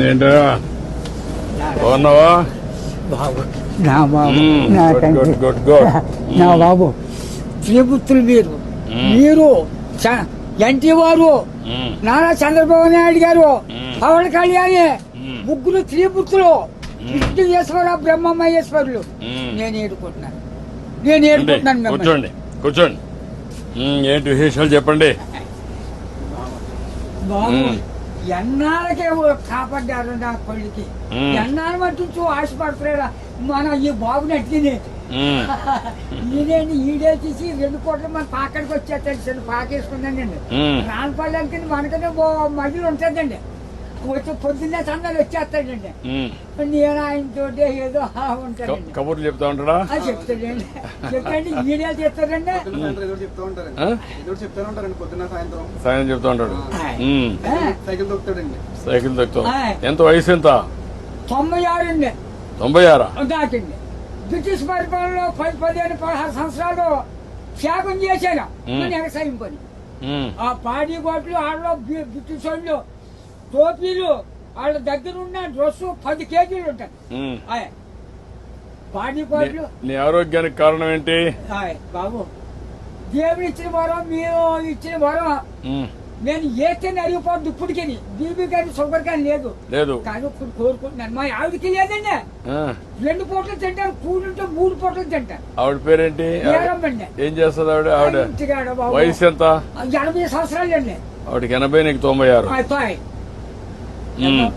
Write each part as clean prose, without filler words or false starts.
ఏంటో బాగున్నావా? బాబు నా బాబు నా గుడ్ తండ్రి గుడ్ గుడ్ గుడ్. నా బాబు త్రిపుత్రులు మీరు ఎన్టీ వారు నారా చంద్రబాబు నాయుడు గారు పవన్ కళ్యాణి ముగ్గురు త్రిపుత్రులు విష్ణుయేశ్వర బ్రహ్మమహేశ్వరులు నేను ఏడుకుంటున్నాను మిమ్మల్ని. కూర్చోండి కూర్చోండి. ఏంటి విశేషాలు చెప్పండి. బాబు ఎన్నాళ్ళకే కాపాడ్డారు నా కొడుకి. ఎన్నాళ్ళు మట్టించు ఆశపడుతున్నారా మన ఈ బాబుని అట్టిని ఈడేంటి ఈడే తీసి 2 కోట్ల మన పాకడికి వచ్చేస్తాడు. పాకేసుకుందండి రాన్పల్లెకి మనకనే మధ్యలో ఉంటుందండి. వచ్చి పొద్దున్నే సందాలు వచ్చేస్తాడండి. నేను ఆయనతో ఏదో ఉంటాడండి. కబుర్లు చెప్తా ఉంటాడా? చెప్తాడండి. చెప్పండి ఈడే చెప్తాడండి. సాయం చెప్తా ఉంటాడు. సైకిల్ తొక్కుతాం. ఎంత వయసు ఎంత? 96 అండి. 96 దాటింది. బ్రిటిష్ పరిపాలనలో 15-16 సంవత్సరాలు త్యాగం చేశాను వ్యవసాయం పని. ఆ పాడి గోట్లు ఆడలో బ్రిటిష్ వాళ్ళు టోపీలు వాళ్ళ దగ్గర ఉన్న డ్రెస్ 10 కేజీలు ఉంటాయి. పాడి గోట్లు. నీ ఆరోగ్యానికి కారణం ఏంటి బాబు? దేవుడు ఇచ్చిన వరం, మీరు ఇచ్చిన వరం. నేను ఏతేనే అరిగిపోద్దు ఇప్పటికి. బీబీ కానీ షుగర్ కానీ లేదు కానీ ఇప్పుడు కోరుకుంటున్నాను. మా ఆవిడకి లేదండి. 2 పూటలు తింటారు. కూడుంటే 3 పూటలు తింటారు. ఆవిడ పేరేంటి? ఏం చేస్తుంది ఆవిడ? వయసు ఎంత? 80 సంవత్సరాలు అండి. ఆవిడకి 80, నీకు 96.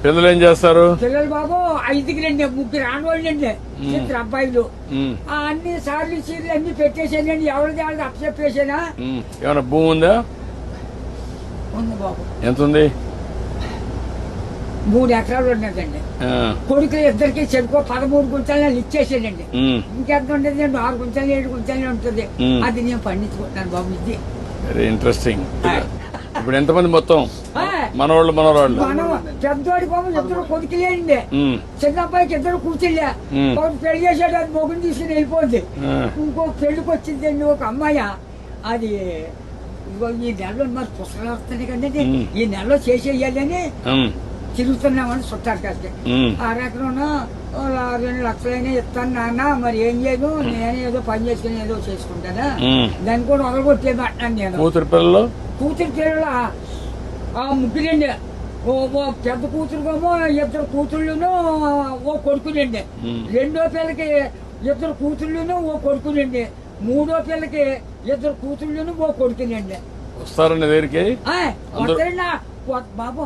పిల్లలు ఏం చేస్తారు? పిల్లలు బాబు 5కి 3 ఆడవాళ్ళండి. 2 అబ్బాయిలు. అన్ని సార్లు చీరలు అన్ని పెట్టేసానండి. ఎవరిది వాళ్ళది అప్పచెప్పేసానా. ఏమైనా భూమి ఉందా? ఉంది బాబు. ఎంత ఉంది? 3 ఎకరాలు ఉన్నదండి. కొడుకులు ఇద్దరికి చెరుకు 13 గుంటలు ఇచ్చేసాడండి. ఇంకెంత ఉండేది? 6 గుంటలు 7 గుంటలు ఉంటుంది. అది నేను పండించుకుంటున్నాను బాబు. ఇది వెరీ ఇంట్రెస్టింగ్. ఇప్పుడు ఎంతమంది మొత్తం మనవాళ్ళు మనవరాళ్ళు? పెద్దోడి బాబు 2 కొడుకులేండి. చిన్న అబ్బాయికి 2 కూర్చులే. పెళ్లి చేసాడు. అది మొగుని తీసుకుని వెళ్ళిపోద్ది. ఇంకో పెళ్లికి వచ్చిందండి ఒక అమ్మాయి. అది ఈ నెలలో మరి పుస్తకాలు వస్తున్నాయి కదండి. ఈ నెలలో చేసేయాలని తిరుగుతున్నామని చుట్టారు కాస్త. 6 ఎకరం 2 లక్షలైనా ఇస్తాను నాన్న. మరి ఏం చేయను, నేను ఏదో పని చేసుకుని ఏదో చేసుకుంటానా. దాన్ని కూడా వదలగొట్టేది అంటున్నాను నేను. కూతురు పిల్లలు 3 ఓ పెద్ద కూతురుకేమో 2 కూతుళ్ళును ఓ కొడుకులండి. 2వ పిల్లకి 2 కూతుళ్ళును ఓ కొడుకులండి. 3వ పిల్లకి 2 కూతుళ్ళును ఓ కొడుకులండి. వస్తారండి దగ్గరికి బాబు.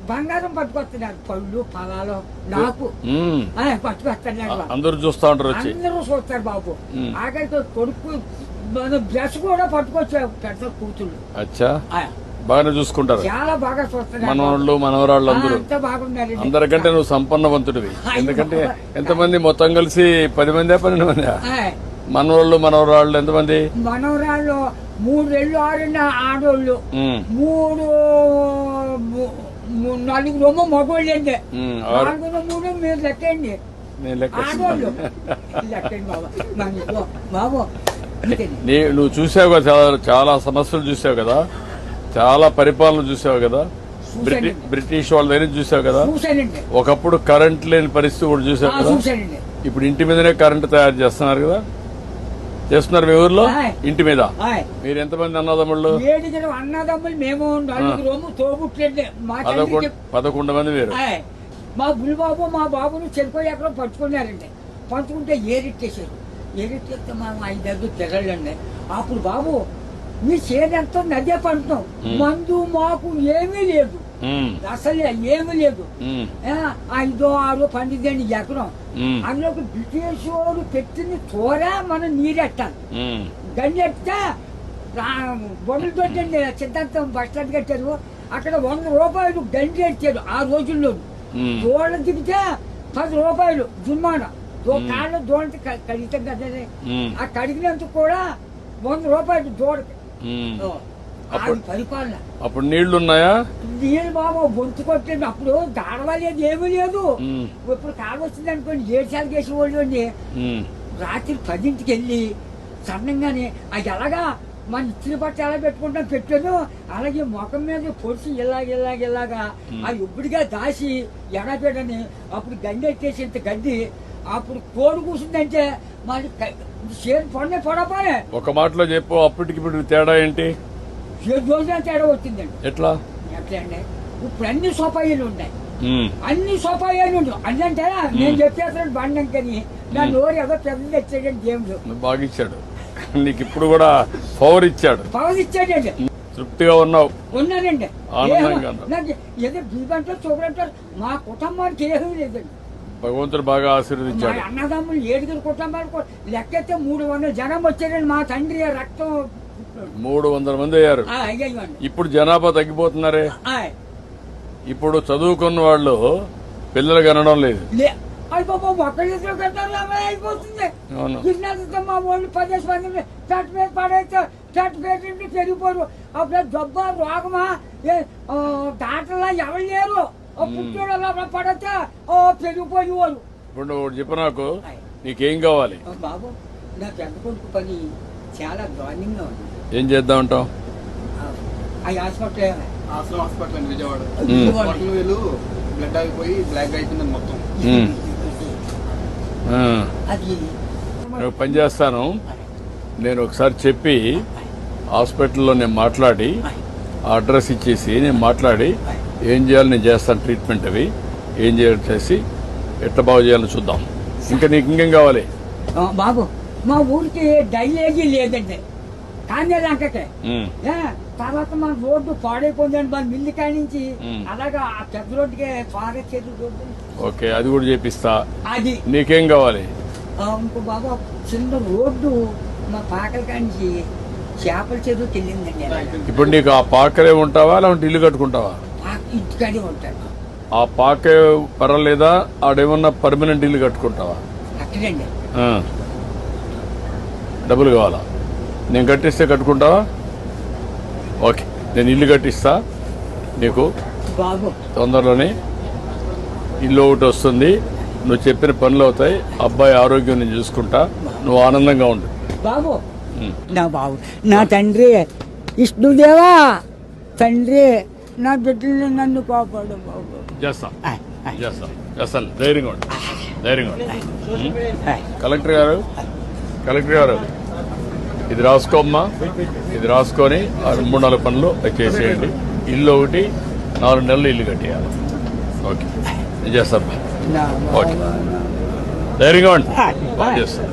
బంగారం పట్టుకొస్తున్నారు. పళ్ళు ఫలాలు నాకు పట్టుకొస్తున్నారు. అందరూ చూస్తా ఉంటారు. అందరూ చూస్తారు బాబు. ఆఖరికి కొడుకు బ్రష్ కూడా పట్టుకొచ్చారు. పెద్ద కూతుళ్ళు బాగానే చూసుకుంటారు. చాలా బాగా చూస్తున్నారు. మనవాళ్ళు మనవరాళ్ళు అందరూ బాగున్నారు. అందరికంటే నువ్వు సంపన్నవంతుడివి. ఎందుకంటే ఎంతమంది మొత్తం కలిసి 10 మంది 12 మంది మనవాళ్ళు మనవరాళ్ళు ఎంతమంది? మనవరాళ్ళు 3 6 ఆడోళ్ళు. 4 మగోళ్ళు అండి. 4 మీరు లెక్కండి. ఆడోళ్ళు లెక్కండి బాబు. నువ్వు చూసావు కదా, చాలా సమస్యలు చూసావు కదా, చాలా పరిపాలన చూసావు కదా, బ్రిటిష్ వాళ్ళ దగ్గర చూసావు కదా. ఒకప్పుడు కరెంట్ లేని పరిస్థితి కూడా చూసావు కదా. ఇప్పుడు ఇంటి మీదనే కరెంట్ తయారు చేస్తున్నారు కదా. చేస్తున్నారు మీ ఊర్లో ఇంటి మీద. మీరు ఎంతమంది అన్నదమ్ముళ్ళు? 7 అన్నదమ్ములు. మేము 4 తోబుట్లండి. 11 మంది మీరు. మా బుల్బాబు మా బాబును చెరుకు ఎక్కడో పంచుకున్నారండి. పంచుకుంటే ఏరిట్టేశారు. ఏరిట్టేస్తే మా 5 పిల్లలండి. అప్పుడు బాబు మీ చేనంతా నదే పంటున్నాం. మందు మాకు ఏమీ లేదు. అసలు ఏమీ లేదు. 5 6 12 ఎకరం. అందులోకి బ్రిటిష్ వాడు పెట్టింది తోరా మనం నీరెట్టాలి. గంజెట్టే బొమ్మలు తోటండి. సిద్ధాంతం బస్ స్టాండ్ కట్టారు. అక్కడ 100 రూపాయలు గంజి ఎట్టారు ఆ రోజుల్లో. దోళ్ళ దిగితే 10 రూపాయలు జుర్మానా. కాళ్ళు దోళ్ళకి కడిగితాం కదా. ఆ కడిగినందుకు కూడా 100 రూపాయలు దోడకి. పరిపాలన. అప్పుడు నీళ్లు ఉన్నాయా? నీళ్ళు బాబు బొంతు కొట్టండి. అప్పుడు దాడవలేదు, ఏమీ లేదు. ఇప్పుడు కాలు వచ్చింది అనుకోండి 7 సార్లు చేసేవాళ్ళు అండి. రాత్రి 10ంటికి వెళ్ళి సన్నంగానే అది ఎలాగా మన ఇచ్చిన బట్ట ఎలా పెట్టుకుంటాం పెట్టాను, అలాగే ముఖం మీద పొడిచి ఇలాగా ఆ ఇప్పుడుగా దాసి ఎడబెడని అప్పుడు గండి ఎట్టేసి ఇంత గడ్డి అప్పుడు కోడి కూర్చుందంటే మరి షేర్ పడపోయే. ఒక మాటలో చెప్పు, అప్పటికి ఇప్పుడు తేడా ఏంటి? 7 రోజుల తేడా వచ్చిందండి. ఎట్లా అండి ఇప్పుడు అన్ని సోపాయిలు ఉన్నాయి, అన్ని సోపాయిలు ఉన్నాయి. అంటే నేను చెప్పేస్తాను బండం కానీ నా నోరు ఏదో పెద్ద తెచ్చాడండి దేవుడు. బాగా ఇచ్చాడు నీకు, ఇప్పుడు కూడా పవర్ ఇచ్చాడు. తృప్తిగా ఉన్నావు? ఉన్నానండి. ఆనందంగా నాకు ఏదో బీబంటారు చూపడంటారు, మా కుటుంబానికి ఏమీ లేదండి. భగవంతుడు బాగా ఆశీర్వదించాడు. అన్నదమ్ములు 7 కుటుంబాలకు లెక్కైతే 300 జనం వచ్చారండి. మా తండ్రి రక్తం 300 మంది అయ్యారు. ఇప్పుడు జనాభా తగ్గిపోతున్నారే. ఇప్పుడు చదువుకున్న వాళ్ళు పిల్లలు కనడం లేదు. అయిపోతుంది. మా వాళ్ళు 10 మంది చట్టు మీద పడేస్తే చట్టు పేరు పెరిగిపోరు. అప్పుడు జబ్బ రోగమా దాటలా ఎవరు లేరు. పుట్టోళ్ళు పడితే పెరిగిపోయేవారు. ఇప్పుడు చెప్పు నాకు, నీకేం కావాలి? బాబు నా పెద్ద కొడుకు పని చాలా దారుణంగా ఉంది. ఏం చేద్దాం అంటావు? హాస్పిటల్ విజయవాడ బ్లడ్ ఆగిపోయి బ్లాక్ అయిపోయింది మొత్తం. పని చేస్తాను నేను, ఒకసారి చెప్పి హాస్పిటల్లో నేను మాట్లాడి అడ్రస్ ఇచ్చేసి నేను మాట్లాడి ఏం చేయాలి నేను చేస్తాను. ట్రీట్మెంట్ అవి ఏం చేయాలి చేసి ఎట్లా బాగు చేయాలని చూద్దాం. ఇంకా నీకు ఇంకేం కావాలి? బాబు మా ఊరికి డైలేజీ లేదండి, కానీ లంకకే. తర్వాత మన రోడ్డు పాడైపోయిందండి, మన మిల్లి కాడి నుంచి అలాగా ఆ పెద్ద రోడ్డుకి ఫారెస్ట్ రోడ్డు. ఓకే, అది కూడా చేపిస్తా. అది నీకేం కావాలి? ఇంకో బాబు చిన్న రోడ్డు మా పాకల కాడి నుంచి చేపల చెరువుకి వెళ్ళిందండి. ఇప్పుడు నీకు ఆ పాకరే ఉంటావా లేదంటే ఇల్లు కట్టుకుంటావా? ఇంటికాడే ఉంటాడు. ఆ పాకే పర్వాలేదా? ఆడేమన్నా పర్మనెంట్ ఇల్లు కట్టుకుంటావా? అక్కడండి. డబ్బులు కావాలా? నేను కట్టిస్తే కట్టుకుంటావా? ఓకే, నేను ఇల్లు కట్టిస్తా నీకు. బాబు తొందరలోనే ఇల్లు ఒకటి వస్తుంది, నువ్వు చెప్పిన పనులు అవుతాయి, అబ్బాయి ఆరోగ్యం నేను చూసుకుంటా, నువ్వు ఆనందంగా ఉండు. బాబు నా బాబు నా తండ్రి విష్ణుదేవా, తండ్రి నా బిడ్డల్ని నన్ను కాపాడు బాబు. చేస్తాను. ధైర్యంగా ఉండు, ధైర్యంగా ఉండు. కలెక్టర్ గారు ఇది రాసుకోమ్మా, ఇది రాసుకొని 3-4 పనులు చేసేయండి. ఇల్లు ఒకటి 4 నెలలు ఇల్లు కట్టేయాలి. ఓకే, నేను చేస్తాను. ఓకే, ధైర్యంగా ఉండి చేస్తాను.